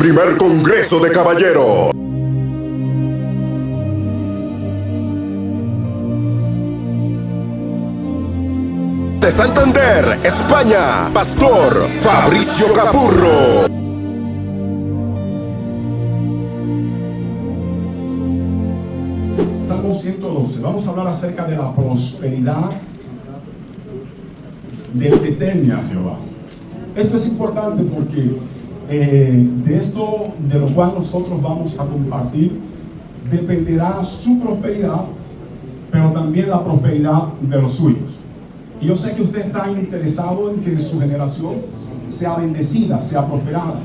primer Congreso de Caballeros. De Santander, España, Pastor Fabricio Capurro. Salmo 112. Vamos a hablar acerca de la prosperidad del que teme a Jehová. Esto es importante porque de esto de lo cual nosotros vamos a compartir dependerá su prosperidad, pero también la prosperidad de los suyos. Y yo sé que usted está interesado en que su generación sea bendecida, sea prosperada,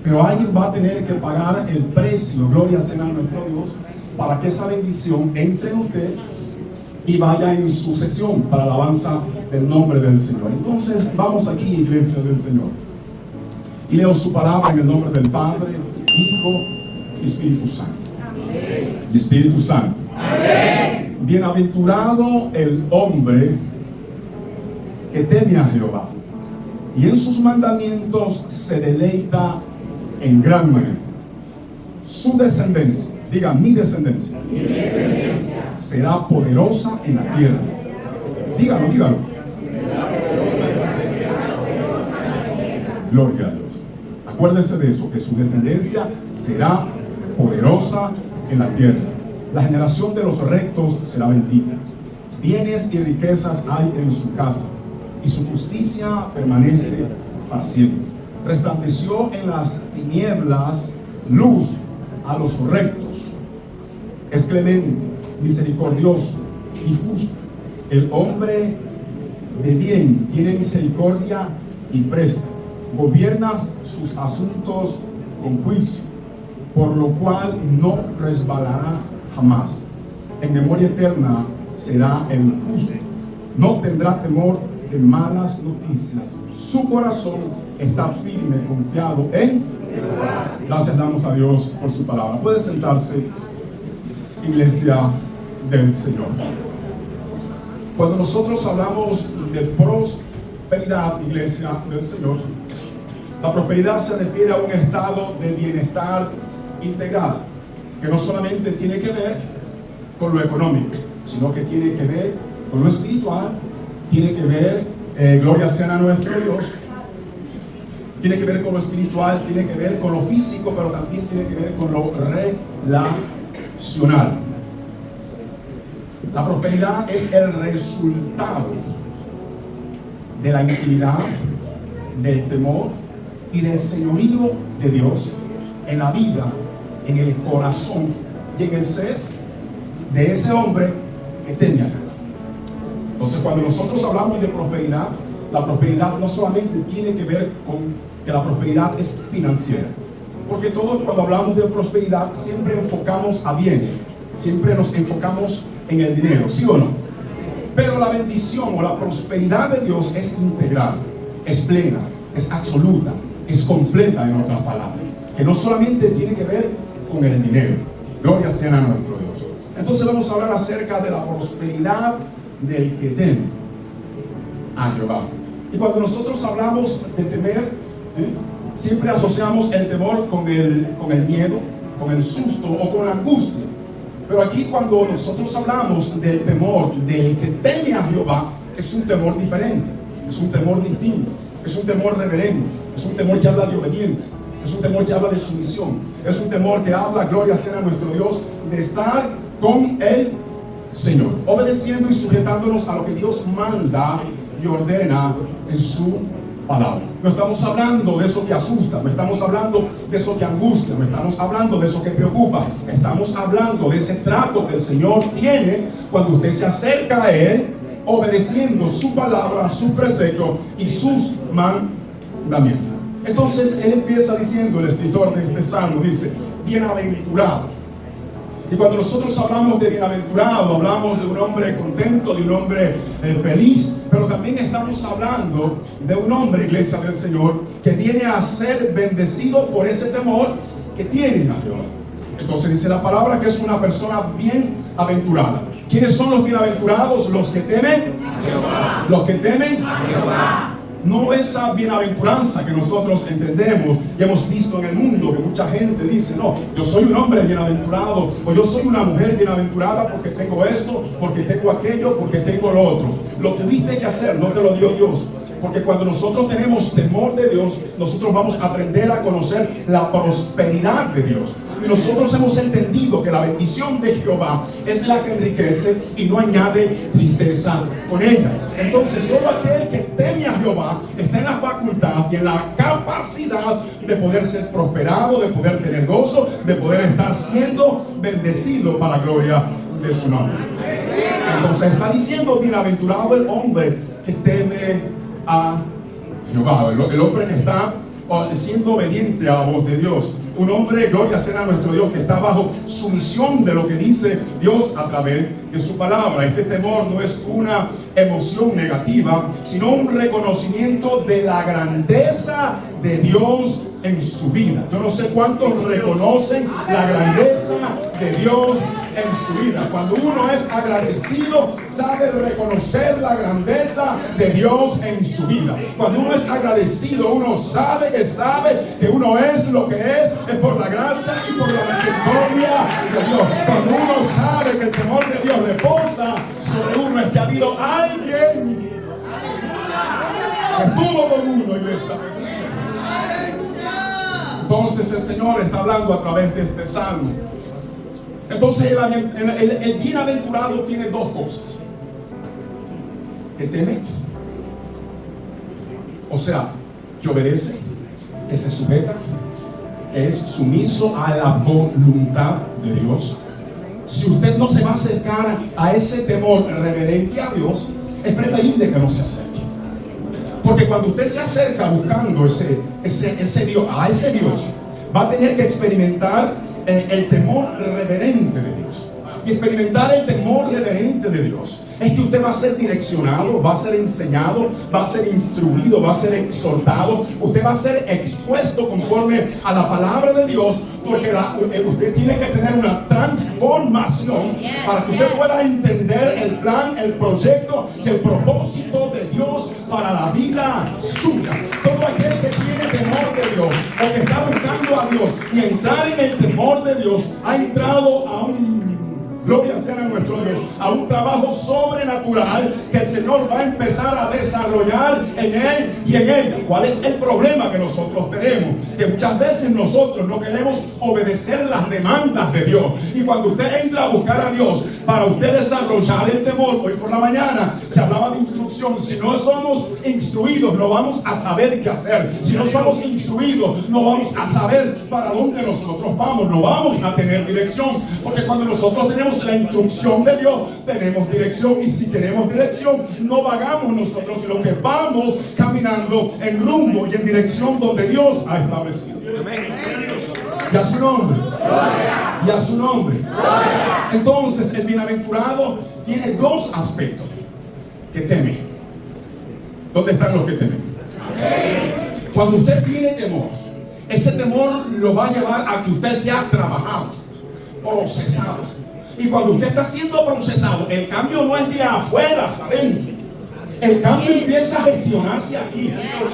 pero alguien va a tener que pagar el precio, gloria sea a nuestro Dios, para que esa bendición entre en usted y vaya en sucesión para la alabanza del nombre del Señor. Entonces vamos aquí, iglesia del Señor, y leo su palabra en el nombre del Padre, Hijo y Espíritu Santo. Amén. Y Espíritu Santo. Amén. Bienaventurado el hombre que teme a Jehová y en sus mandamientos se deleita en gran manera. Su descendencia, diga mi descendencia, será poderosa en la tierra. Dígalo, dígalo. Gloria a Dios. Acuérdese de eso, que su descendencia será poderosa en la tierra. La generación de los rectos será bendita. Bienes y riquezas hay en su casa, y su justicia permanece para siempre. Resplandeció en las tinieblas luz a los rectos. Es clemente, misericordioso y justo. El hombre de bien tiene misericordia y presta. Gobierna sus asuntos con juicio, por lo cual no resbalará jamás. En memoria eterna será el justo. No tendrá temor de malas noticias. Su corazón está firme, confiado en Jehová. Gracias damos a Dios por su palabra. Puede sentarse, iglesia del Señor. Cuando nosotros hablamos de prosperidad, iglesia del Señor, la prosperidad se refiere a un estado de bienestar integral, que no solamente tiene que ver con lo económico, sino que tiene que ver con lo espiritual, tiene que ver, gloria sea a nuestro Dios, tiene que ver con lo espiritual, tiene que ver con lo físico, pero también tiene que ver con lo relacional. La prosperidad es el resultado de la intimidad, del temor y del señorío de Dios en la vida, en el corazón y en el ser de ese hombre que teme a Jehová. Entonces, cuando nosotros hablamos de prosperidad, la prosperidad no solamente tiene que ver con que la prosperidad es financiera, porque todos cuando hablamos de prosperidad siempre enfocamos a bienes, siempre nos enfocamos en el dinero, ¿sí o no? Pero la bendición o la prosperidad de Dios es integral, es plena, es absoluta, es completa, en otras palabras, que no solamente tiene que ver con el dinero. Gloria sea a nuestro Dios. Entonces vamos a hablar acerca de la prosperidad del que teme a Jehová. Y cuando nosotros hablamos de temer, siempre asociamos el temor con el miedo, con el susto o con la angustia. Pero aquí cuando nosotros hablamos del temor del que teme a Jehová, es un temor diferente, es un temor distinto, es un temor reverente, es un temor que habla de obediencia, es un temor que habla de sumisión, es un temor que habla, gloria sea a nuestro Dios, de estar con el Señor, obedeciendo y sujetándonos a lo que Dios manda y ordena en su palabra. No estamos hablando de eso que asusta, no estamos hablando de eso que angustia, no estamos hablando de eso que preocupa, estamos hablando de ese trato que el Señor tiene cuando usted se acerca a Él, obedeciendo su palabra, su precepto y sus mandamientos. Entonces Él empieza diciendo, el escritor de este salmo dice, bienaventurado. Y cuando nosotros hablamos de bienaventurado, hablamos de un hombre contento, de un hombre feliz, pero también estamos hablando de un hombre, iglesia del Señor, que viene a ser bendecido por ese temor que tiene a Jehová. Entonces dice la palabra que es una persona bienaventurada. ¿Quiénes son los bienaventurados? Los que temen a Jehová. Los que temen a Jehová. No esa bienaventuranza que nosotros entendemos y hemos visto en el mundo, que mucha gente dice, no, yo soy un hombre bienaventurado, o yo soy una mujer bienaventurada porque tengo esto, porque tengo aquello, porque tengo lo otro. Lo tuviste que hacer, no te lo dio Dios. Porque cuando nosotros tenemos temor de Dios, nosotros vamos a aprender a conocer la prosperidad de Dios. Y nosotros hemos entendido que la bendición de Jehová es la que enriquece y no añade tristeza con ella. Entonces, solo aquel que teme a Jehová está en la facultad y en la capacidad de poder ser prosperado, de poder tener gozo, de poder estar siendo bendecido para la gloria de su nombre. Entonces está diciendo, bienaventurado el hombre que teme a Jehová, el hombre que está siendo obediente a la voz de Dios. Un hombre, gloria sea a nuestro Dios, que está bajo sumisión de lo que dice Dios a través de su palabra. Este temor no es una emoción negativa, sino un reconocimiento de la grandeza de Dios en su vida. Yo no sé cuántos reconocen la grandeza de Dios en su vida. Cuando uno es agradecido, sabe reconocer la grandeza de Dios en su vida. Cuando uno es agradecido, uno sabe que uno es lo que es por la gracia y por la misericordia de Dios. Cuando uno sabe que el temor de Dios reposa sobre uno, es que ha habido alguien que estuvo con uno y esa vez. Entonces el Señor está hablando a través de este salmo. Entonces el bienaventurado tiene dos cosas: que teme, o sea, que obedece, que se sujeta, que es sumiso a la voluntad de Dios. Si usted no se va a acercar a ese temor reverente a Dios, es preferible que no se acerque. Porque cuando usted se acerca buscando ese Dios, a ese Dios, va a tener que experimentar el temor reverente de Dios. Y experimentar el temor reverente de Dios es que usted va a ser direccionado, va a ser enseñado, va a ser instruido, va a ser exhortado. Usted va a ser expuesto conforme a la palabra de Dios, porque usted tiene que tener una transformación para que usted pueda entender el plan, el proyecto y el propósito de Dios para la vida suya. Todo aquel que tiene temor de Dios o que está buscando a Dios y entrar en el temor de Dios, ha entrado a gloria sea a nuestro Dios, a un trabajo sobrenatural que el Señor va a empezar a desarrollar en él y en ella. ¿Cuál es el problema que nosotros tenemos? Que muchas veces nosotros no queremos obedecer las demandas de Dios. Y cuando usted entra a buscar a Dios para usted desarrollar el temor, hoy por la mañana se hablaba de instrucción. Si no somos instruidos, no vamos a saber qué hacer. Si no somos instruidos, no vamos a saber para dónde nosotros vamos. No vamos a tener dirección. Porque cuando nosotros tenemos la instrucción de Dios, tenemos dirección. Y si tenemos dirección, no vagamos nosotros, sino que vamos caminando en rumbo y en dirección donde Dios ha establecido. Y a su nombre. Y a su nombre. Entonces el bienaventurado tiene dos aspectos: que teme. ¿Dónde están los que temen? Cuando usted tiene temor, ese temor lo va a llevar a que usted sea trabajado, procesado. Y cuando usted está siendo procesado, el cambio no es de afuera hacia adentro. El cambio empieza a gestionarse aquí.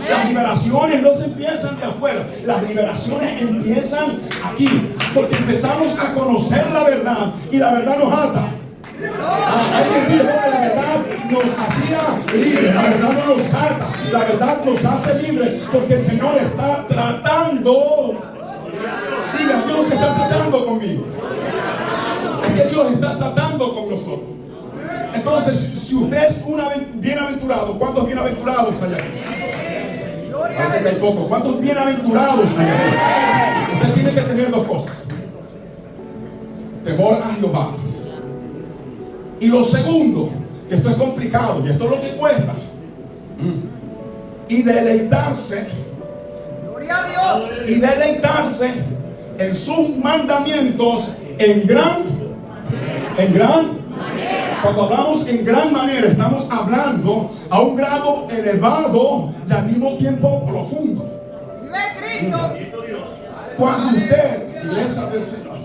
Las liberaciones no se empiezan de afuera. Las liberaciones empiezan aquí. Porque empezamos a conocer la verdad y la verdad nos ata. Alguien dijo que la verdad nos hacía libres. La verdad no nos ata. La verdad nos hace libres porque el Señor está tratando. Diga, Dios está tratando conmigo. Es que Dios está tratando con nosotros. Entonces, si usted es un bienaventurado, ¿cuántos bienaventurados hay aquí? Parece que hay pocos. ¿Cuántos bienaventurados hay aquí? Usted tiene que tener dos cosas: temor a Jehová. Y lo segundo, que esto es complicado y esto es lo que cuesta, y deleitarse. Gloria a Dios. Y deleitarse en sus mandamientos en gran. Cuando hablamos en gran manera, estamos hablando a un grado elevado y al mismo tiempo profundo. Cuando usted, iglesia del Señor,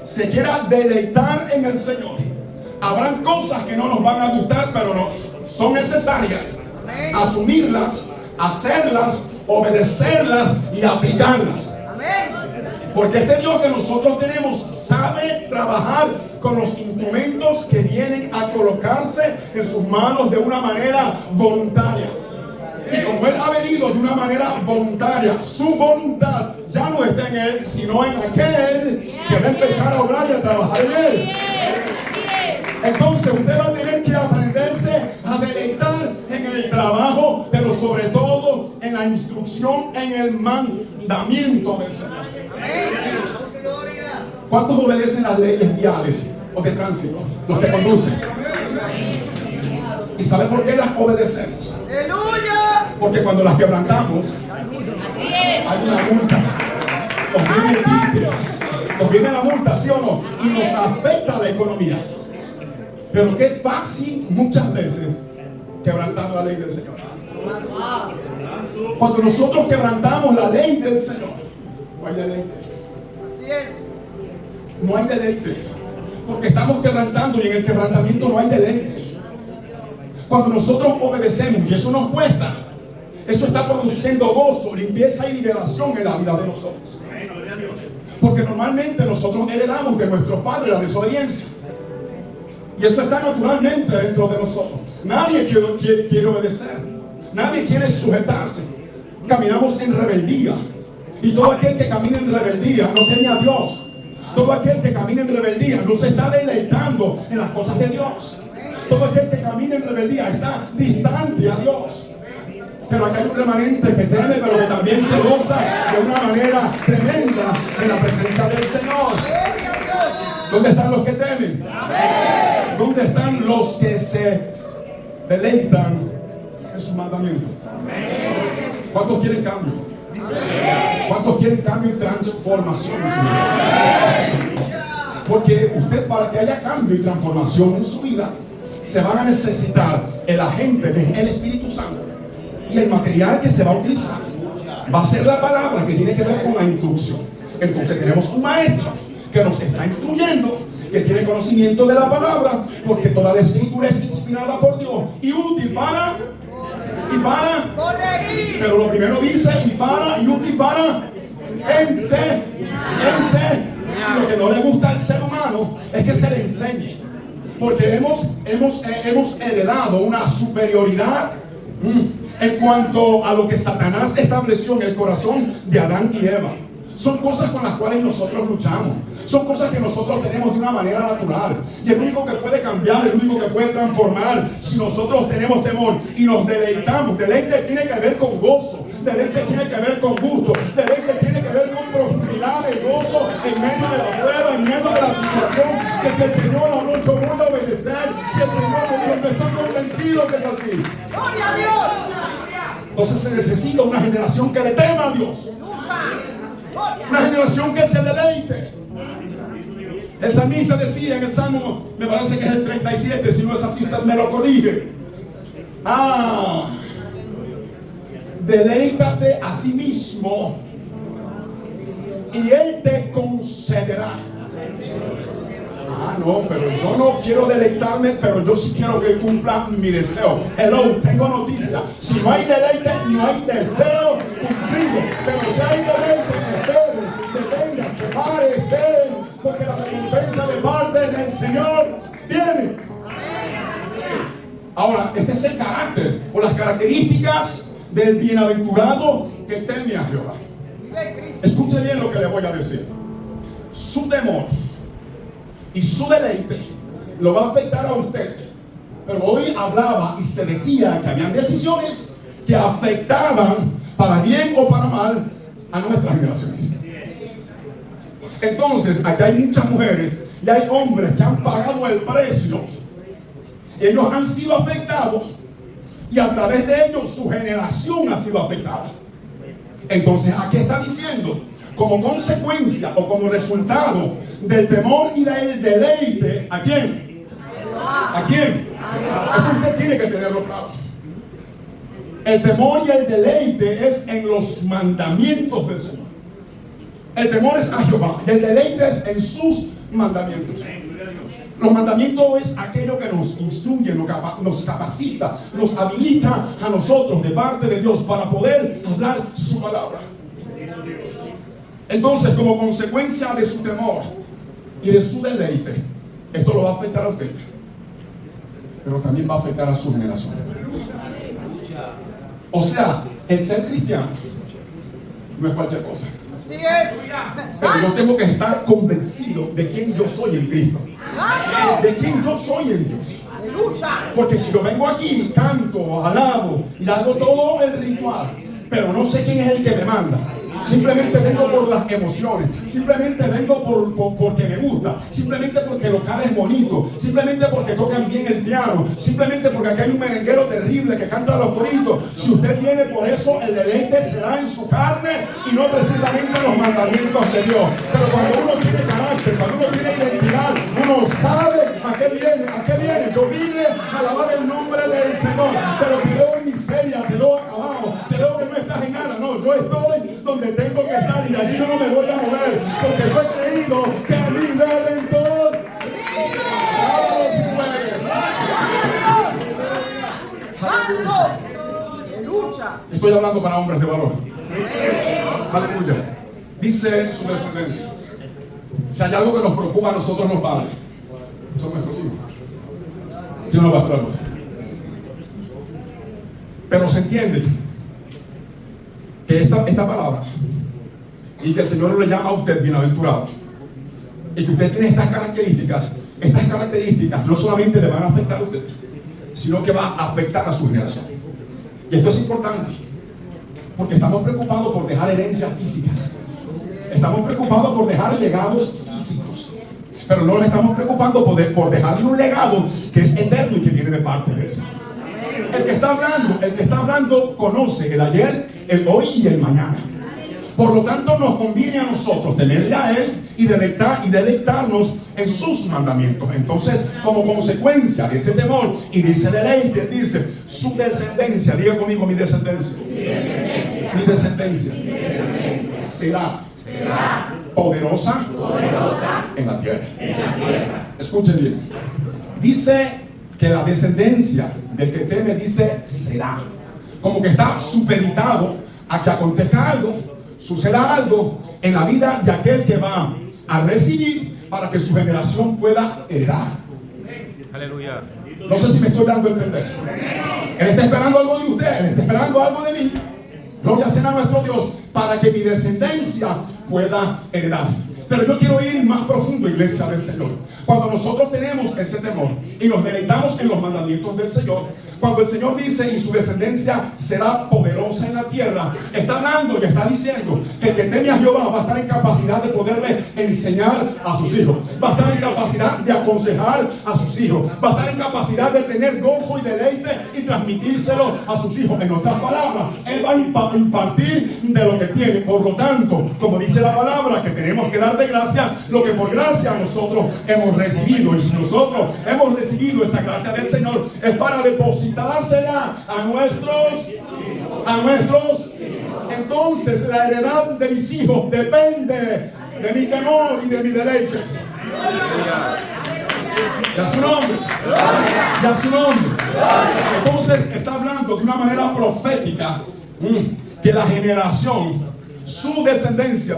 se quiera deleitar en el Señor, habrán cosas que no nos van a gustar, pero no son necesarias asumirlas hacerlas, obedecerlas y aplicarlas. Amén. Porque este Dios que nosotros tenemos sabe trabajar con los instrumentos que vienen a colocarse en sus manos de una manera voluntaria. Y como Él ha venido de una manera voluntaria, su voluntad ya no está en Él, sino en aquel que va a empezar a obrar y a trabajar en Él. Entonces usted va a tener que aprenderse a deleitar en el trabajo, pero sobre todo en la instrucción, en el mandamiento del Señor. ¿Cuántos obedecen las leyes viales o de tránsito? Los que conducen. ¿Y sabe por qué las obedecemos? Aleluya. Porque cuando las quebrantamos, hay una multa. Nos viene la multa, ¿sí o no? Y nos afecta la economía. Pero qué fácil muchas veces quebrantar la ley del Señor. Cuando nosotros quebrantamos la ley del Señor, no hay deleite. Así es. No hay deleite. Porque estamos quebrantando y en el quebrantamiento no hay deleite. Cuando nosotros obedecemos, y eso nos cuesta, eso está produciendo gozo, limpieza y liberación en la vida de nosotros. Porque normalmente nosotros heredamos de nuestros padres la desobediencia. Y eso está naturalmente dentro de nosotros. Nadie quiere obedecer. Nadie quiere sujetarse. Caminamos en rebeldía. Y todo aquel que camina en rebeldía no teme a Dios. Todo aquel que camina en rebeldía no se está deleitando en las cosas de Dios. Todo aquel que camina en rebeldía está distante a Dios. Pero acá hay un remanente que teme, pero que también se goza de una manera tremenda en la presencia del Señor. ¿Dónde están los que temen? ¿Dónde están los que se deleitan en su mandamiento? ¿Cuántos quieren cambio? ¿Cuántos quieren cambio y transformación en su vida? Porque usted, para que haya cambio y transformación en su vida, se van a necesitar el agente que es el Espíritu Santo. Y el material que se va a utilizar va a ser la palabra, que tiene que ver con la instrucción. Entonces tenemos un maestro que nos está instruyendo, que tiene conocimiento de la palabra, porque toda la escritura es inspirada por Dios y útil para corregir. Pero lo primero dice y útil para enseñar. Y lo que no le gusta al ser humano es que se le enseñe, porque hemos heredado una superioridad en cuanto a lo que Satanás estableció en el corazón de Adán y Eva. Son cosas con las cuales nosotros luchamos. Son cosas que nosotros tenemos de una manera natural. Y el único que puede cambiar, el único que puede transformar, si nosotros tenemos temor y nos deleitamos. Deleite tiene que ver con gozo. Deleite tiene que ver con gusto. Deleite tiene que ver con prosperidad de gozo en medio de la prueba, en medio de la situación. Que si el Señor no nos manda a obedecer, si el Señor no está convencido que es así. Gloria a Dios. Entonces se necesita una generación que le tema a Dios. Una generación que se deleite. El salmista decía en el Salmo, me parece que es el 37, si no es así usted me lo corrige. Deleítate a sí mismo y Él te concederá. No, pero yo no quiero deleitarme, pero yo sí quiero que Él cumpla mi deseo. Hello, tengo noticia. Si no hay deleite, no hay deseo cumplido. Pero si hay deleite, espere, detenga, sepárese, porque la recompensa de parte del Señor viene. Ahora, este es el carácter o las características del bienaventurado que teme a Jehová. Escuche bien lo que le voy a decir. Su temor y su deleite lo va a afectar a usted. Pero hoy hablaba y se decía que habían decisiones que afectaban para bien o para mal a nuestras generaciones. Entonces, aquí hay muchas mujeres y hay hombres que han pagado el precio. Ellos han sido afectados y a través de ellos su generación ha sido afectada. Entonces, aquí está diciendo, como consecuencia o como resultado del temor y del deleite, ¿a quién? ¿A quién? Esto usted tiene que tenerlo claro. El temor y el deleite es en los mandamientos del Señor. El temor es a Jehová y el deleite es en sus mandamientos. Los mandamientos es aquello que nos instruye, nos capacita, nos habilita a nosotros de parte de Dios para poder hablar su palabra. Entonces, como consecuencia de su temor y de su deleite, esto lo va a afectar a usted, pero también va a afectar a su generación. O sea, el ser cristiano no es cualquier cosa. Así es. Pero yo tengo que estar convencido de quién yo soy en Cristo, de quién yo soy en Dios. Aleluya. Porque si yo vengo aquí, canto, alabo y hago todo el ritual, pero no sé quién es el que me manda, simplemente vengo por las emociones, simplemente vengo porque me gusta, simplemente porque el local es bonito, simplemente porque tocan bien el piano, simplemente porque aquí hay un merenguero terrible que canta los coritos. Si usted viene por eso, el deleite será en su carne y no precisamente en los mandamientos de Dios. Pero cuando uno tiene carácter, cuando uno tiene identidad, uno sabe a qué viene, a qué viene. Yo vine a alabar el nombre del Señor, pero te veo en miseria, te veo abajo, te veo que no estás en nada. No, yo estoy donde tengo que estar y de allí yo no me voy a mover, porque yo he creído que mi Redentor. Aleluya. Estoy hablando para hombres de valor. Aleluya. Dice su descendencia. Si hay algo que nos preocupa a nosotros los padres, son nuestros hijos. Si no, pastoramos. Pero se entiende que esta palabra, y que el Señor le llama a usted bienaventurado, y que usted tiene estas características no solamente le van a afectar a usted, sino que va a afectar a su generación. Y esto es importante, porque estamos preocupados por dejar herencias físicas, estamos preocupados por dejar legados físicos, pero no le estamos preocupando por dejarle un legado que es eterno y que viene de parte de Dios. El que está hablando conoce el ayer, el hoy y el mañana. Por lo tanto, nos conviene a nosotros temerle a Él y deleitarnos en sus mandamientos. Entonces, como consecuencia de ese temor y de ese deleite, dice su descendencia. Diga conmigo: mi descendencia. Mi descendencia será poderosa en la tierra. Escuchen bien. Dice que la descendencia del que teme, dice, será. Como que está supeditado a que acontezca algo, suceda algo en la vida de aquel que va a recibir para que su generación pueda heredar. Aleluya. No sé si me estoy dando a entender. Él está esperando algo de usted, Él está esperando algo de mí. Gloria sea a nuestro Dios, para que mi descendencia pueda heredar. Pero yo quiero ir más profundo, iglesia del Señor. Cuando nosotros tenemos ese temor y nos deleitamos en los mandamientos del Señor, cuando el Señor dice y su descendencia será poderosa en la tierra, está hablando y está diciendo que el que teme a Jehová va a estar en capacidad de poderle enseñar a sus hijos, va a estar en capacidad de aconsejar a sus hijos, va a estar en capacidad de tener gozo y deleite y transmitírselo a sus hijos. En otras palabras, Él va a impartir de lo que tiene. Por lo tanto, como dice la palabra, que tenemos que dar de gracia lo que por gracia nosotros hemos recibido. Y si nosotros hemos recibido esa gracia del Señor, es para depositársela a nuestros. Entonces la heredad de mis hijos depende de mi temor y de mi deleite. Y a su nombre. Y a su nombre. Entonces está hablando de una manera profética que la generación, su descendencia.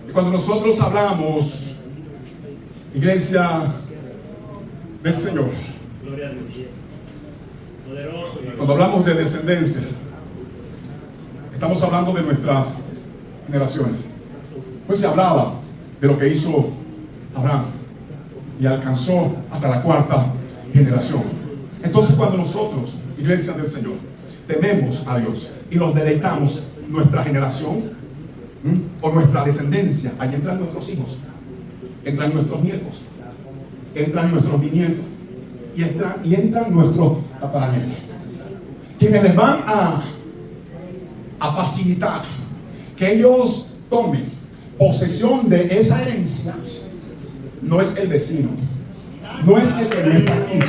Y cuando nosotros hablamos, iglesia del Señor, cuando hablamos de descendencia, estamos hablando de nuestras generaciones. Pues se hablaba de lo que hizo Abraham y alcanzó hasta la cuarta generación. Entonces, cuando nosotros, iglesia del Señor, tememos a Dios y nos deleitamos, nuestra generación o nuestra descendencia, ahí entran nuestros hijos, entran nuestros nietos, entran nuestros bisnietos y entran nuestros tataranietos, quienes les van a facilitar que ellos tomen posesión de esa herencia. No es el vecino, no es el que no está aquí,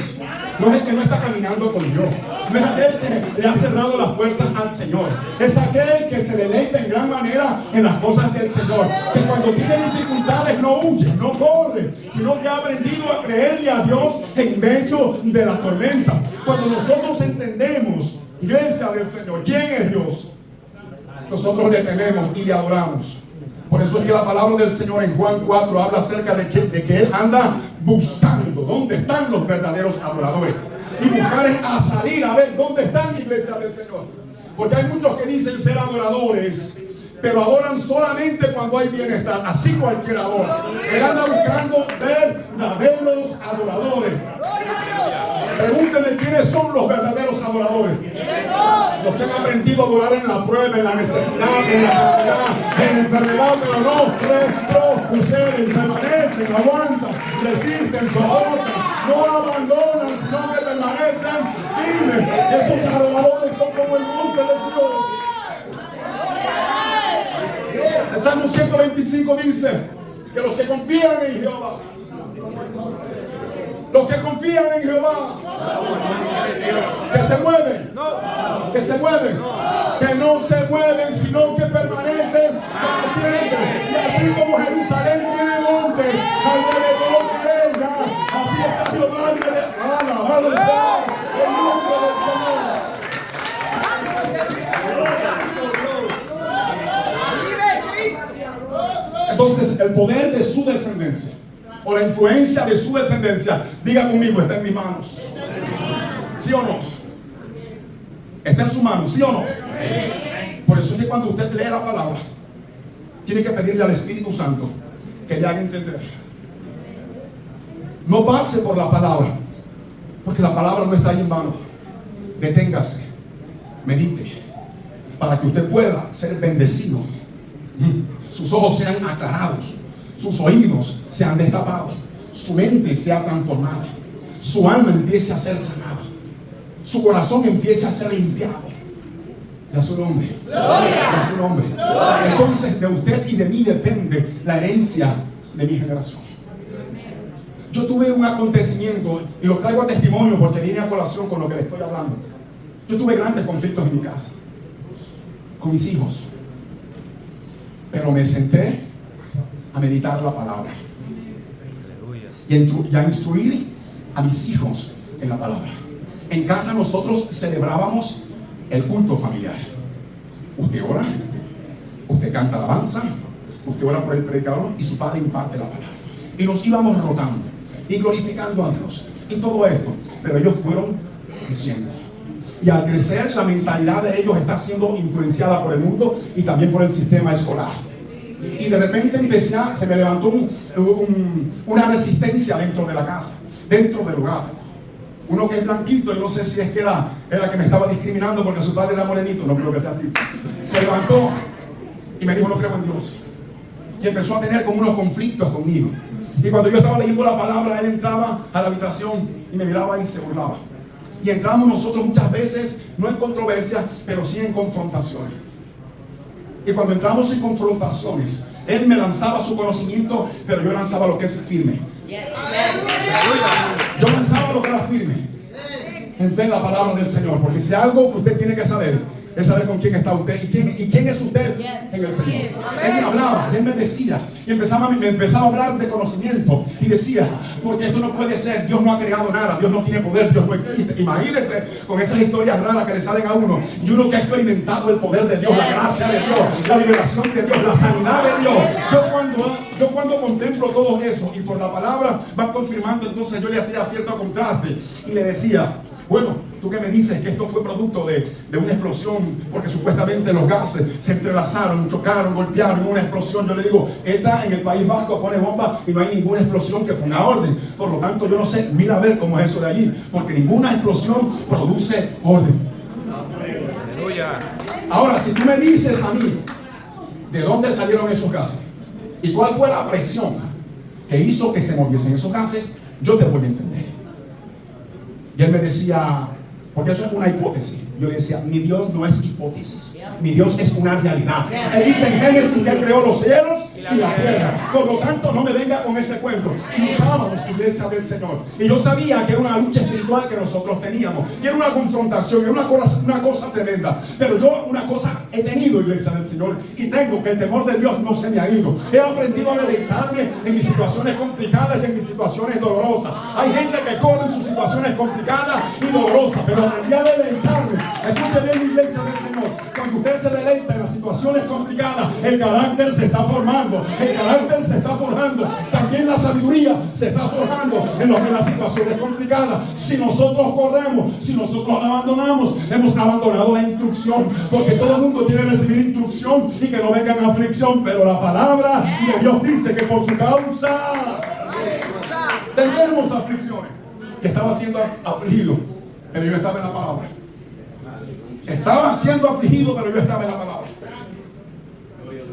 No es el que no está caminando con Dios. No es aquel que le ha cerrado las puertas al Señor. Es aquel que se deleita en gran manera en las cosas del Señor. Que cuando tiene dificultades no huye, no corre, sino que ha aprendido a creerle a Dios en medio de la tormenta. Cuando nosotros entendemos, iglesia del Señor, quién es Dios, nosotros le tememos y le adoramos. Por eso es que la palabra del Señor en Juan 4 habla acerca de que Él anda buscando dónde están los verdaderos adoradores. Y buscar es a salir a ver dónde están, iglesia del Señor. Porque hay muchos que dicen ser adoradores, pero adoran solamente cuando hay bienestar. Así cualquiera adora. Él anda buscando verdaderos adoradores. Pregúntenle quiénes son los verdaderos adoradores. Los que han aprendido a adorar en la prueba, en la necesidad, en la enfermedad, en la enfermedad, pero no retroceden, permanecen, aguantan, resisten, soportan, no abandonan, sino que permanecen firmes. Esos adoradores son como el monte de Sion. El Salmo 125 dice que los que confían en Jehová, los que confían en Jehová, que se mueven, que no se mueven, sino que permanecen para siempre. Y así como Jerusalén tiene montes alrededor de ella, así está Jehová alabado sea el nombre del Señor. Entonces, el poder de su descendencia, o la influencia de su descendencia, diga conmigo, está en mis manos. ¿Sí o no? Está en su mano, ¿sí o no? Por eso es que cuando usted lee la palabra, tiene que pedirle al Espíritu Santo que le haga entender. No pase por la palabra, porque la palabra no está ahí en vano. Deténgase, medite, para que usted pueda ser bendecido. Sus ojos sean aclarados, sus oídos se han destapado, su mente se ha transformado, su alma empiece a ser sanada, su corazón empiece a ser limpiado. Y a su nombre, a su nombre. Entonces de usted y de mí depende la herencia de mi generación. Yo tuve un acontecimiento, y lo traigo a testimonio porque viene a colación con lo que le estoy hablando. Yo tuve grandes conflictos en mi casa, con mis hijos, pero me senté a meditar la palabra y a instruir a mis hijos en la palabra. En casa nosotros celebrábamos el culto familiar. Usted ora, usted canta alabanza, usted ora por el predicador y su padre imparte la palabra. Y nos íbamos rotando y glorificando a Dios y todo esto. Pero ellos fueron creciendo. Y al crecer, la mentalidad de ellos está siendo influenciada por el mundo y también por el sistema escolar. Y de repente se me levantó una resistencia dentro de la casa, dentro del hogar. Uno que es blanquito, y no sé si es que era que me estaba discriminando porque su padre era morenito, no creo que sea así. Se levantó y me dijo: no creo en Dios. Y empezó a tener como unos conflictos conmigo. Y cuando yo estaba leyendo la palabra, él entraba a la habitación y me miraba y se burlaba. Y entramos nosotros muchas veces, no en controversia, pero sí en confrontaciones. Y cuando entramos en confrontaciones, él me lanzaba su conocimiento, pero yo lanzaba lo que es firme. Yo lanzaba lo que era firme en fe en la palabra del Señor. Porque si algo que usted tiene que saber es saber con quién está usted y quién es usted en el Señor. Él me hablaba, él me decía, y me empezaba a hablar de conocimiento y decía: porque esto no puede ser, Dios no ha creado nada, Dios no tiene poder, Dios no existe. Imagínense con esas historias raras que le salen a uno, y uno que ha experimentado el poder de Dios, la gracia de Dios, la liberación de Dios, la sanidad de Dios. Yo cuando contemplo todo eso y por la palabra va confirmando, entonces yo le hacía cierto contraste y le decía: bueno, tú que me dices que esto fue producto de una explosión, porque supuestamente los gases se entrelazaron, chocaron, golpearon, una explosión. Yo le digo: esta en el País Vasco pone bomba y no hay ninguna explosión que ponga orden. Por lo tanto, yo no sé, mira a ver cómo es eso de allí, porque ninguna explosión produce orden. Ahora, si tú me dices a mí de dónde salieron esos gases y cuál fue la presión que hizo que se moviesen esos gases, yo te voy a entender. Y él me decía, porque eso es una hipótesis, Yo le decía, mi Dios no es hipótesis, mi Dios es una realidad. Él dice en Génesis que Él creó los cielos y la tierra. Por lo tanto, no me venga con ese cuento. Y luchábamos, iglesia del Señor. Y yo sabía que era una lucha espiritual que nosotros teníamos. Y era una confrontación, era una cosa tremenda. Pero yo una cosa he tenido, iglesia del Señor, y tengo, que el temor de Dios no se me ha ido. He aprendido a deleitarme en mis situaciones complicadas y en mis situaciones dolorosas. Hay gente que corre en sus situaciones complicadas y dolorosas, pero aprendí a deleitarme. Escuchen bien, iglesia del Señor. Cuando usted se deleita en las situaciones complicadas, el carácter se está formando. El carácter se está forjando. También la sabiduría se está forjando en las situaciones complicadas. Si nosotros corremos, si nosotros abandonamos, hemos abandonado la instrucción. Porque todo el mundo quiere recibir instrucción y que no venga en aflicción. Pero la palabra de Dios dice que por su causa tendremos aflicciones. Que estaba siendo afligido, pero yo estaba en la palabra. Estaba siendo afligido, pero yo estaba en la palabra.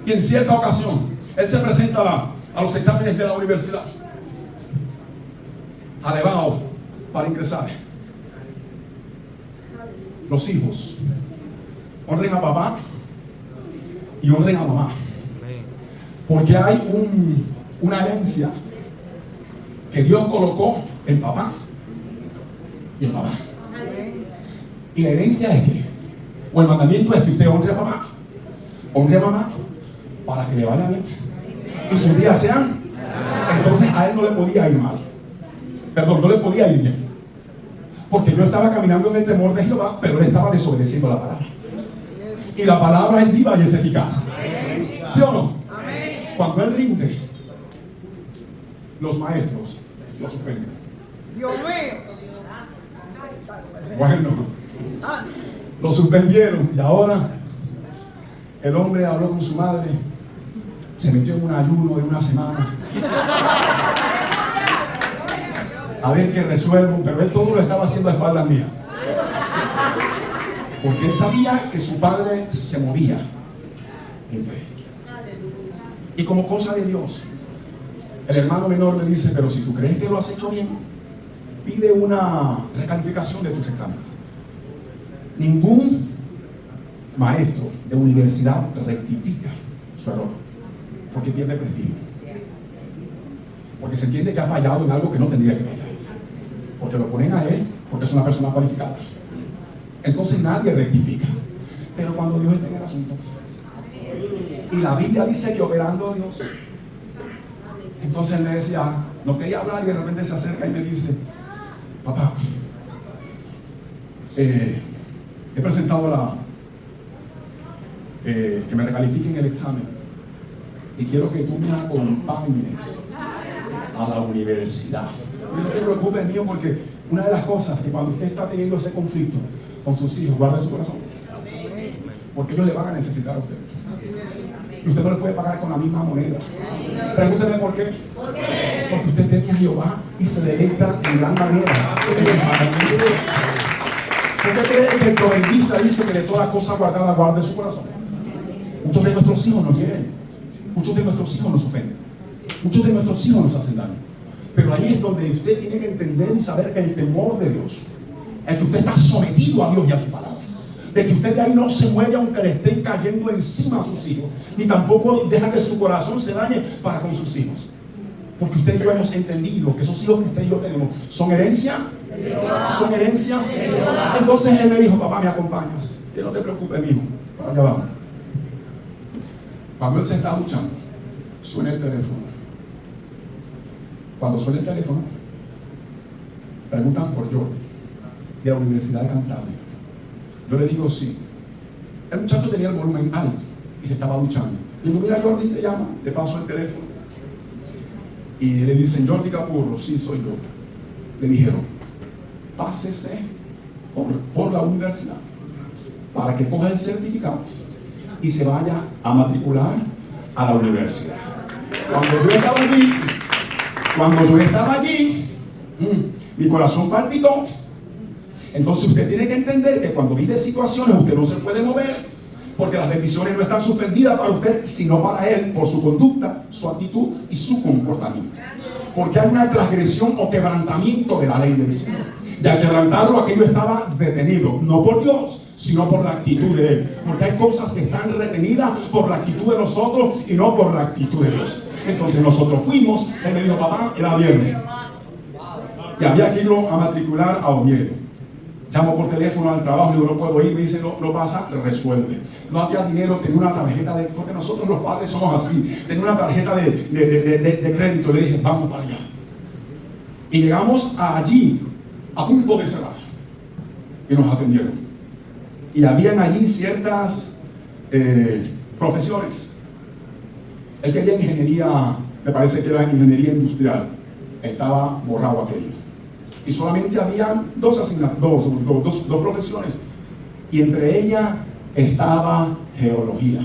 Y en cierta ocasión, él se presenta a los exámenes de la universidad, alevado para ingresar. Los hijos honren a papá y honren a mamá, porque hay una herencia que Dios colocó en papá y en mamá. Y la herencia es que, o el mandamiento es que usted honre a papá, honre a mamá, para que le vaya bien y sus días sean. Entonces a él no le podía ir mal, perdón, no le podía ir bien, porque yo estaba caminando en el temor de Jehová, pero él estaba desobedeciendo la palabra. Y la palabra es viva y es eficaz. ¿Sí o no? Cuando él rinde, los maestros lo suspenden. Dios mío. Bueno, lo suspendieron y ahora el hombre habló con su madre, se metió en un ayuno de una semana a ver qué resuelvo, pero él todo lo estaba haciendo a espaldas mías, porque él sabía que su padre se movía en fe. Y como cosa de Dios, el hermano menor le dice, pero si tú crees que lo has hecho bien, pide una recalificación de tus exámenes. Ningún maestro de universidad rectifica su error, porque pierde prestigio, porque se entiende que ha fallado en algo que no tendría que fallar, porque lo ponen a él porque es una persona cualificada. Entonces nadie rectifica. Pero cuando Dios está en el asunto, y la Biblia dice que operando Dios, entonces él me decía, no quería hablar, y de repente se acerca y me dice, papá, he presentado que me recalifiquen el examen y quiero que tú me acompañes a la universidad. Y no te preocupes, mío, porque una de las cosas que cuando usted está teniendo ese conflicto con sus hijos, guarde su corazón, porque ellos le van a necesitar a usted y usted no le puede pagar con la misma moneda. Pregúnteme por qué. Porque usted teme a Jehová y se deleita en gran manera en sus mandamientos. ¿Por qué cree que el proverbista dice que de toda cosa guardada guarde su corazón? Muchos de nuestros hijos nos hieren, muchos de nuestros hijos nos ofenden, muchos de nuestros hijos nos hacen daño. Pero ahí es donde usted tiene que entender y saber que el temor de Dios, el que usted está sometido a Dios y a su palabra, de que usted de ahí no se mueve aunque le estén cayendo encima a sus hijos, ni tampoco deja que su corazón se dañe para con sus hijos. Porque usted y yo hemos entendido que esos hijos que usted y yo tenemos son herencia. Son herencia. Entonces él me dijo, papá, ¿me acompañas? Y no te preocupes, mijo, para allá vamos. Cuando él se está duchando, suena el teléfono. Cuando suena el teléfono, preguntan por Jordi, de la Universidad de Cantabria. Yo le digo sí. El muchacho tenía el volumen alto y se estaba duchando. Le digo, mira, Jordi te llama, le paso el teléfono. Y le dicen, Jordi Capurro, sí, soy yo. Le dijeron, pásese por la universidad para que coja el certificado y se vaya a matricular a la universidad. Cuando yo estaba allí, mi corazón palpitó. Entonces usted tiene que entender que cuando vive situaciones usted no se puede mover, porque las bendiciones no están suspendidas para usted, sino para él, por su conducta, su actitud y su comportamiento. Porque hay una transgresión o quebrantamiento de la ley del Señor. Y al quebrantarlo, aquello estaba detenido, no por Dios, sino por la actitud de Él. Porque hay cosas que están retenidas por la actitud de nosotros y no por la actitud de Dios. Entonces nosotros fuimos, Él me dijo, papá, era viernes y había que irlo a matricular a Oviedo. Llamo por teléfono al trabajo, yo no puedo ir, me dice, lo pasa, resuelve. No había dinero, tenía una tarjeta porque nosotros los padres somos así, tenía una tarjeta de crédito, le dije, vamos para allá. Y llegamos allí, a punto de cerrar, y nos atendieron. Y habían allí ciertas profesiones. Él quería ingeniería, me parece que era ingeniería industrial, estaba borrado aquello. Y solamente había dos profesiones. Y entre ellas estaba geología.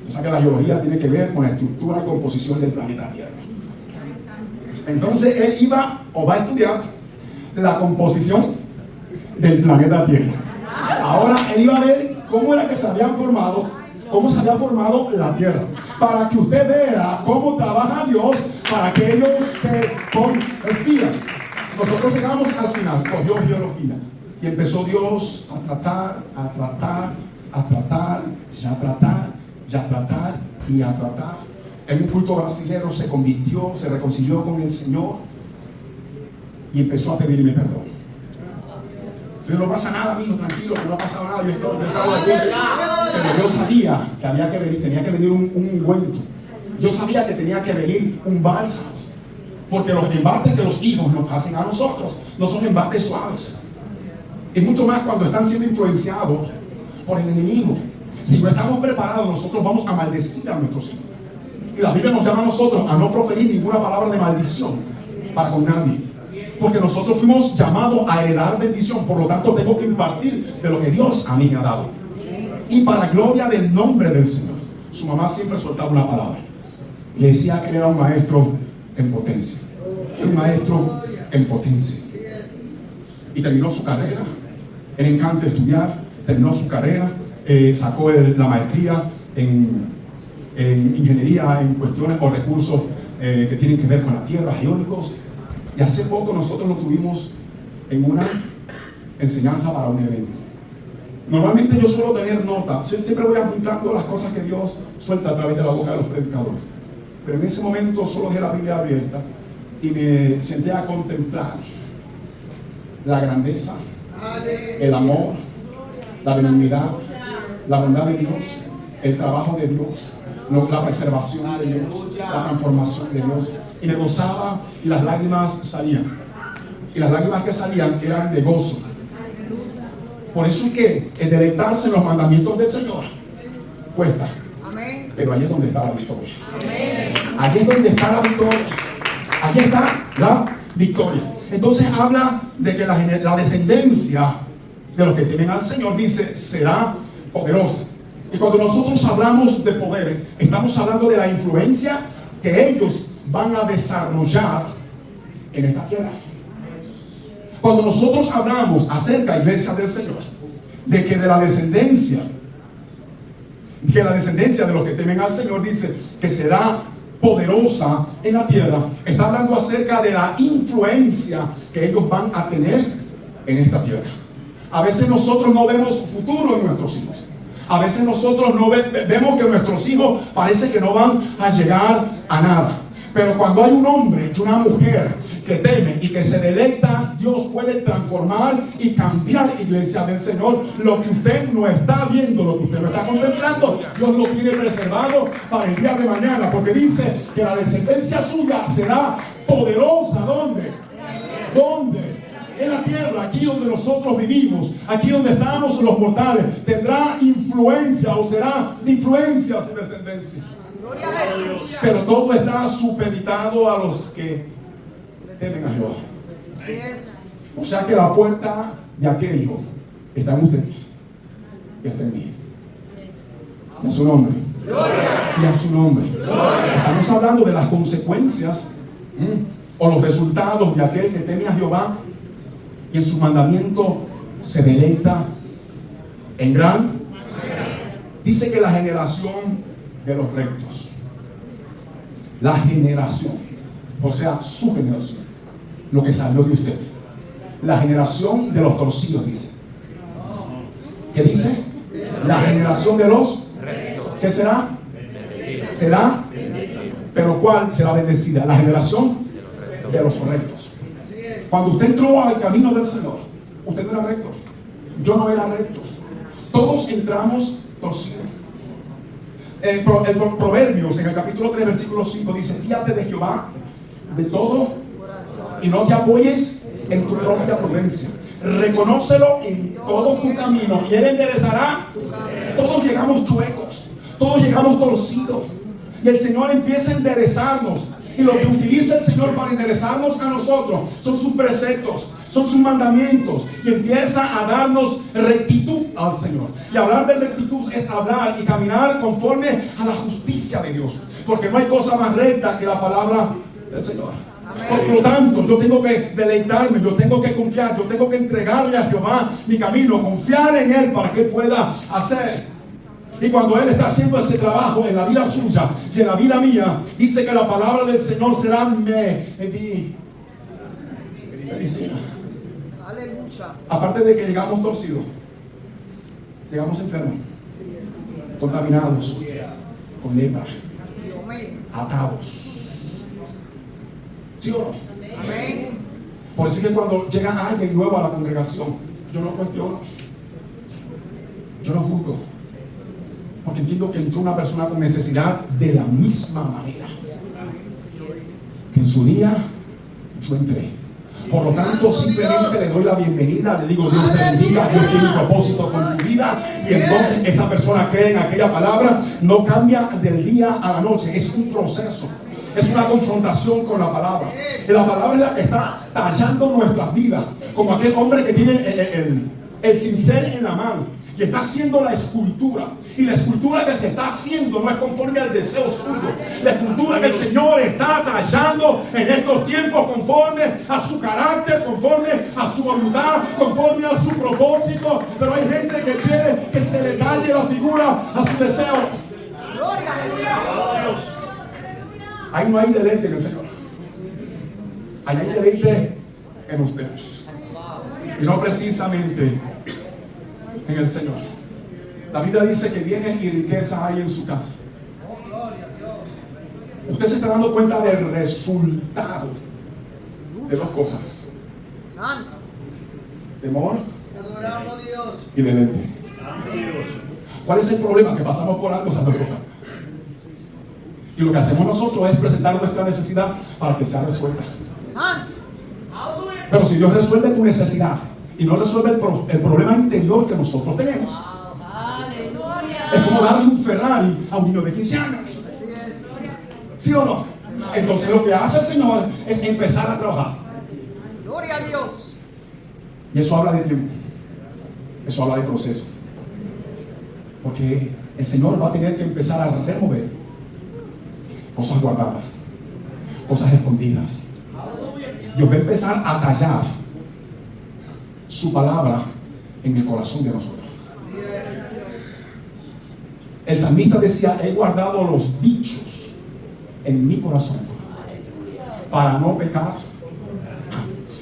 O sea que la geología tiene que ver con la estructura y composición del planeta Tierra. Entonces él iba o va a estudiar la composición del planeta Tierra. Ahora él iba a ver cómo era que se habían formado, cómo se había formado la Tierra. Para que usted vea cómo trabaja Dios para aquellos que confían. Nosotros llegamos al final, cogió geología y empezó Dios a tratar y a tratar. En un culto brasilero se convirtió, se reconcilió con el Señor y empezó a pedirme perdón. Pero no pasa nada, amigo, tranquilo, que no ha pasado nada, yo estaba aquí. Pero yo sabía que había que venir, tenía que venir un ungüento. Yo sabía que tenía que venir un bálsamo. Porque los embates que los hijos nos hacen a nosotros no son embates suaves. Y mucho más cuando están siendo influenciados por el enemigo. Si no estamos preparados, nosotros vamos a maldecir a nuestros hijos. Y la Biblia nos llama a nosotros a no proferir ninguna palabra de maldición para con nadie. Porque nosotros fuimos llamados a heredar bendición. Por lo tanto, tengo que impartir de lo que Dios a mí me ha dado. Y para gloria del nombre del Señor. Su mamá siempre soltaba una palabra. Le decía que él era un maestro en potencia. Un maestro en potencia. Y terminó su carrera. Él encanta estudiar. Terminó su carrera. Sacó la maestría en ingeniería en cuestiones o recursos que tienen que ver con la tierra, geólogos. Y hace poco nosotros lo tuvimos en una enseñanza para un evento. Normalmente yo suelo tener notas. Siempre voy apuntando las cosas que Dios suelta a través de la boca de los predicadores. Pero en ese momento solo dejé la Biblia abierta y me senté a contemplar la grandeza, el amor, la benignidad, la bondad de Dios, el trabajo de Dios, la preservación de Dios, la transformación de Dios. Y me gozaba y las lágrimas salían. Y las lágrimas que salían eran de gozo. Por eso es que el deleitarse en los mandamientos del Señor cuesta. Pero allí es donde está la victoria. Allí es donde está la victoria. Allí está la victoria. Entonces habla de que la descendencia de los que temen al Señor, dice, será poderosa. Y cuando nosotros hablamos de poder, estamos hablando de la influencia que ellos van a desarrollar en esta tierra. Cuando nosotros hablamos acerca, iglesia del Señor, de que de la descendencia, que la descendencia de los que temen al Señor, dice que será poderosa en la tierra, está hablando acerca de la influencia que ellos van a tener en esta tierra. A veces nosotros no vemos futuro en nuestros hijos. A veces nosotros no vemos que nuestros hijos parece que no van a llegar a nada. Pero cuando hay un hombre y una mujer que teme y que se deleita, Dios puede transformar y cambiar, iglesia del Señor. Lo que usted no está viendo, lo que usted no está contemplando, Dios lo tiene preservado para el día de mañana, porque dice que la descendencia suya será poderosa. ¿Dónde? ¿Dónde? En la tierra, aquí donde nosotros vivimos, aquí donde estamos los mortales, tendrá influencia o será de influencia su descendencia. Pero todo está supeditado a los que temen a Jehová. Así es. O sea que la puerta de aquello está en usted y está en mí. Y a su nombre. Y a su nombre. Estamos hablando de las consecuencias o los resultados de aquel que teme a Jehová y en su mandamiento se deleita en gran. Dice que la generación de los rectos, la generación, o sea, su generación, lo que salió de usted, La generación de los torcidos, dice. ¿Qué dice? La generación de los... ¿Qué será? Será... ¿Pero cuál será bendecida? La generación de los rectos. Cuando usted entró al camino del Señor, usted no era recto. Yo no era recto. Todos entramos torcidos. En Proverbios, en el capítulo 3, versículo 5, dice: fíate de Jehová de todo y no te apoyes en tu propia prudencia. Reconócelo en todo tu camino y Él enderezará. Todos llegamos chuecos, todos llegamos torcidos, y el Señor empieza a enderezarnos. Y lo que utiliza el Señor para enderezarnos a nosotros son sus preceptos, son sus mandamientos, y empieza a darnos rectitud al Señor. Y hablar de rectitud es hablar y caminar conforme a la justicia de Dios, porque no hay cosa más recta que la palabra del Señor. Por lo tanto, yo tengo que deleitarme, yo tengo que confiar, yo tengo que entregarle a Jehová mi camino, confiar en Él para que Él pueda hacer. Y cuando Él está haciendo ese trabajo en la vida suya y en la vida mía, dice que la palabra del Señor será medicina. Aleluya. Aparte de que llegamos torcidos, llegamos enfermos, contaminados, con lepra, atados. ¿Sí o no? Amén. Por eso es que cuando llega alguien nuevo a la congregación, yo no cuestiono, yo no juzgo, porque entiendo que entró una persona con necesidad de la misma manera que en su día yo entré. Por lo tanto, simplemente le doy la bienvenida, le digo: Dios te bendiga, Dios tiene un propósito con tu vida. Y entonces esa persona cree en aquella palabra. No cambia del día a la noche, es un proceso, es una confrontación con la palabra. Y la palabra es la que está tallando nuestras vidas, como aquel hombre que tiene el cincel en la mano y está haciendo la escultura. Y la escultura que se está haciendo no es conforme al deseo suyo. La escultura que el Señor está tallando en estos tiempos conforme a su carácter, conforme a su voluntad, conforme a su propósito. Pero hay gente que quiere que se le talle la figura a su deseo. Gloria a Jesús. Ahí no hay deleite en el Señor. Ahí hay deleite en usted. Y no precisamente en el Señor. La Biblia dice que bienes y riquezas hay en su casa. Usted se está dando cuenta del resultado de dos cosas: Santo. temor y deleite. ¿Cuál es el problema? Que pasamos por alto esas dos cosas. Y lo que hacemos nosotros es presentar nuestra necesidad para que sea resuelta. Santo. Pero si Dios resuelve tu necesidad y no resuelve el problema interior que nosotros tenemos, es como darle un Ferrari a un niño de 15 años. Así es. ¿Sí o no? Entonces lo que hace el Señor es empezar a trabajar. Gloria a Dios. Y eso habla de tiempo. Eso habla de proceso. Porque el Señor va a tener que empezar a remover cosas guardadas, cosas escondidas. Dios va a empezar a tallar su palabra en el corazón de nosotros. El salmista decía: he guardado los dichos en mi corazón para no pecar.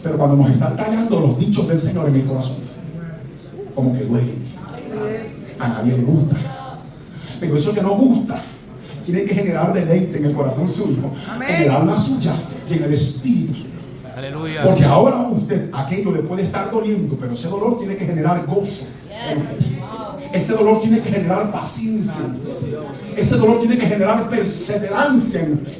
Pero cuando nos están tallando los dichos del Señor en el corazón, como que duelen. A nadie le gusta. Pero eso que no gusta tiene que generar deleite en el corazón suyo, en el alma suya y en el espíritu suyo. Aleluya. Porque ahora usted, aquello le puede estar doliendo, pero ese dolor tiene que generar gozo en usted. Ese dolor tiene que generar paciencia. Ese dolor tiene que generar perseverancia en usted.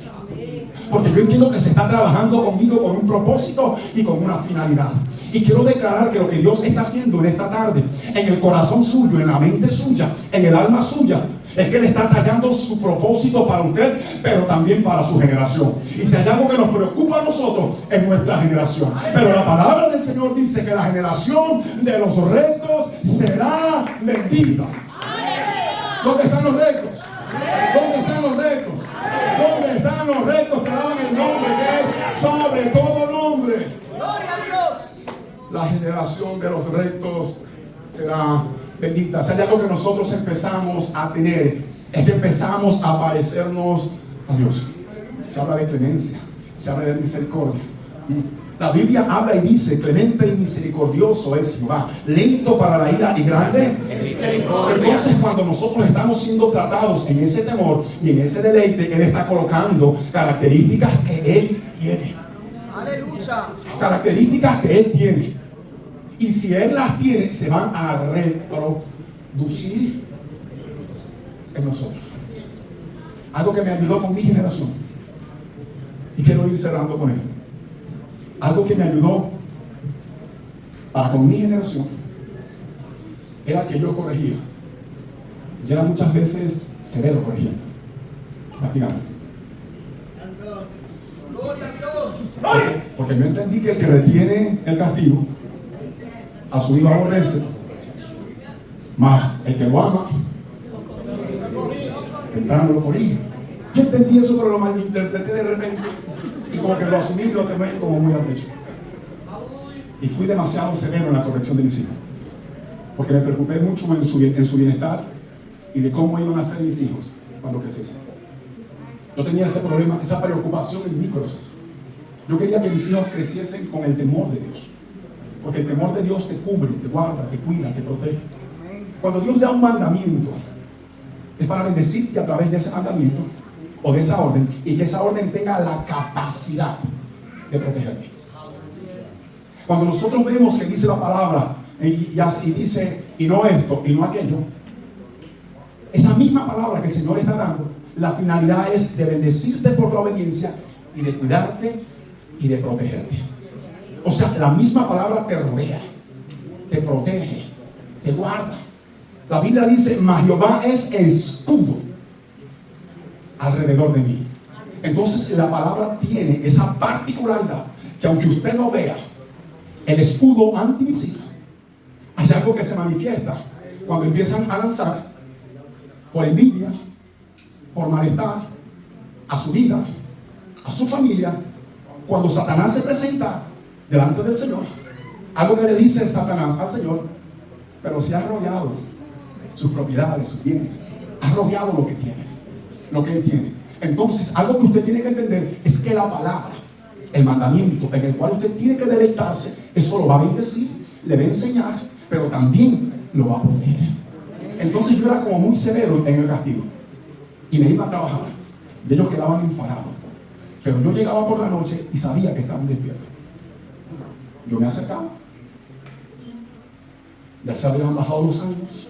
Porque yo entiendo que se está trabajando conmigo con un propósito y con una finalidad. Y quiero declarar que lo que Dios está haciendo en esta tarde, en el corazón suyo, en la mente suya, en el alma suya, es que Él está tallando su propósito para usted, pero también para su generación. Y si hay algo que nos preocupa a nosotros, es nuestra generación. Pero la palabra del Señor dice que la generación de los rectos será bendita. ¿Dónde están los rectos? ¿Dónde están los rectos? ¿Dónde están los rectos que daban el nombre que es sobre todo nombre? Gloria a Dios. La generación de los rectos será bendita. Si hay algo que nosotros empezamos a tener, es que empezamos a parecernos a Dios. Se habla de clemencia, se habla de misericordia. La Biblia habla y dice: clemente y misericordioso es Jehová, lento para la ira y grande en misericordia. Entonces, cuando nosotros estamos siendo tratados en ese temor y en ese deleite, Él está colocando características que Él tiene. Aleluya. Características que Él tiene. Y si Él las tiene, se van a reproducir en nosotros. Algo que me ayudó con mi generación, y quiero ir cerrando con él. Algo que me ayudó para con mi generación era que yo corregía. Yo era muchas veces severo corrigiendo, castigando. Porque yo entendí que el que retiene el castigo a su hijo aborrece, más el que lo ama temprano lo corrige. Yo entendí eso, pero lo malinterpreté de repente y como que lo asumí y lo tomé como muy a pecho. Y fui demasiado severo en la corrección de mis hijos, porque me preocupé mucho en su bienestar y de cómo iban a ser mis hijos cuando creciesen. Yo tenía ese problema, esa preocupación en mi corazón. Yo quería que mis hijos creciesen con el temor de Dios, porque el temor de Dios te cubre, te guarda, te cuida, te protege. Cuando Dios da un mandamiento, es para bendecirte a través de ese mandamiento o de esa orden, y que esa orden tenga la capacidad de protegerte. Cuando nosotros vemos que dice la palabra y dice y no esto y no aquello, esa misma palabra que el Señor está dando, la finalidad es de bendecirte por la obediencia y de cuidarte y de protegerte. O sea, la misma palabra te rodea, te protege, te guarda. La Biblia dice: mas Jehová es escudo alrededor de mí. Entonces la palabra tiene esa particularidad que aunque usted no vea el escudo ante mis hijos, hay algo que se manifiesta cuando empiezan a lanzar por envidia, por malestar a su vida, a su familia. Cuando Satanás se presenta delante del Señor, algo que le dice Satanás al Señor: pero si has rodeado sus propiedades, sus bienes, has rodeado lo que tienes, lo que Él tiene. Entonces, algo que usted tiene que entender es que la palabra, el mandamiento en el cual usted tiene que deleitarse, eso lo va a bendecir, le va a enseñar, pero también lo va a proteger. Entonces yo era como muy severo en el castigo y me iba a trabajar y ellos quedaban enfadados, pero yo llegaba por la noche y sabía que estaban despiertos. Yo me acercaba, ya se habían bajado los años,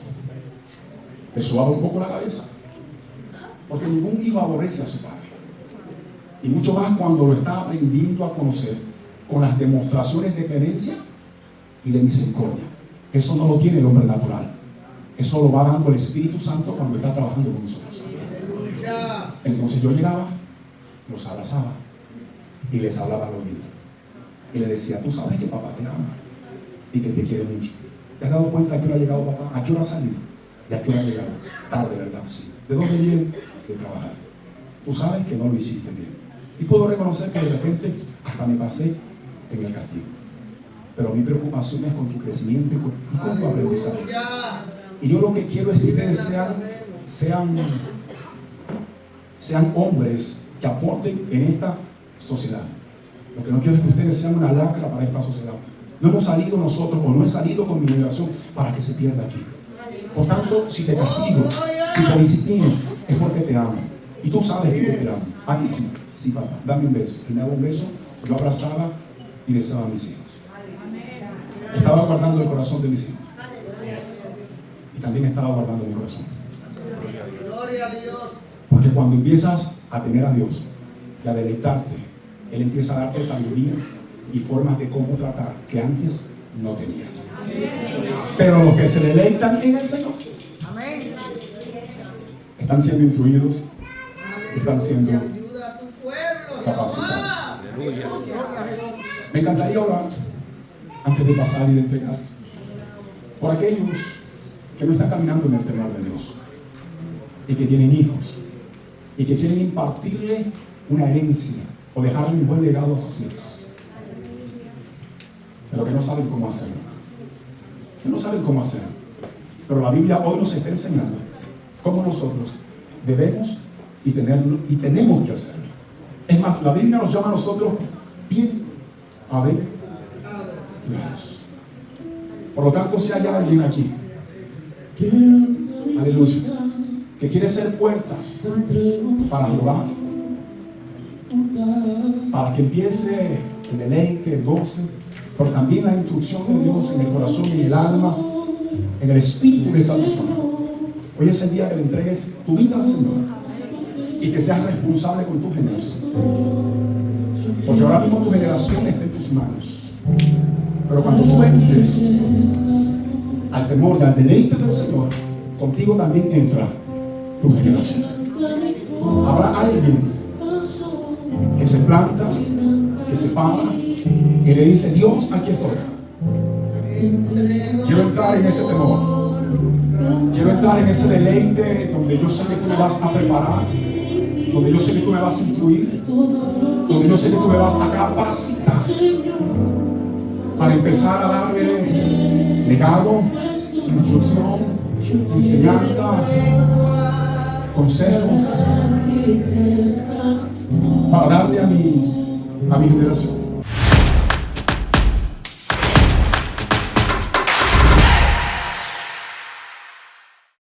le sobaba un poco la cabeza, porque ningún hijo aborrece a su padre, y mucho más cuando lo está aprendiendo a conocer con las demostraciones de clemencia y de misericordia. Eso no lo tiene el hombre natural, eso lo va dando el Espíritu Santo cuando está trabajando con nosotros. Entonces yo llegaba, los abrazaba y les hablaba al oído y le decía: tú sabes que papá te ama y que te quiere mucho. ¿Te has dado cuenta a qué hora ha llegado papá? ¿A qué hora ha salido? ¿Y a qué hora ha llegado? Tarde, ¿verdad? Sí. ¿De dónde viene? De trabajar. Tú sabes que no lo hiciste bien. Y puedo reconocer que de repente hasta me pasé en el castigo. Pero mi preocupación es con tu crecimiento y con tu aprendizaje. Y yo lo que quiero es que ustedes sean hombres que aporten en esta sociedad. Lo que no quiero es que ustedes sean una lacra para esta sociedad. No hemos salido nosotros, o no he salido con mi generación para que se pierda aquí. Por tanto, si te castigo, si te disciplino, es porque te amo. Y tú sabes que yo te amo. A mí sí, sí papá, dame un beso. Y me daba un beso, yo abrazaba y besaba a mis hijos. Estaba guardando el corazón de mis hijos. Y también estaba guardando mi corazón. Gloria a Dios. Porque cuando empiezas a tener a Dios y a deleitarte, Él empieza a darte sabiduría y formas de cómo tratar que antes no tenías. Pero los que se deleitan en el Señor están siendo instruidos, están siendo capacitados. Me encantaría orar antes de pasar y de entregar por aquellos que no están caminando en el temor de Dios y que tienen hijos y que quieren impartirle una herencia o dejarle un buen legado a sus hijos, pero que no saben cómo hacerlo. Que no saben cómo hacerlo. Pero la Biblia hoy nos está enseñando cómo nosotros debemos y tenemos que hacerlo. Es más, la Biblia nos llama a nosotros bien adentrados. Por lo tanto, si hay alguien aquí, aleluya, que quiere ser puerta para Jehová, para que empiece el deleite, el goce, pero también la instrucción de Dios en el corazón y en el alma, en el espíritu de esa persona. Hoy es el día que le entregues tu vida al Señor y que seas responsable con tu generación, porque ahora mismo tu generación está en tus manos, pero cuando tú entres al temor, al deleite del Señor, contigo también entra tu generación. Habrá alguien que se planta, que se para y le dice: Dios, aquí estoy. Quiero entrar en ese temor, quiero entrar en ese deleite donde yo sé que tú me vas a preparar, donde yo sé que tú me vas a instruir, donde yo sé que tú me vas a capacitar para empezar a darle legado, instrucción, enseñanza, consejo, para darle a mi generación.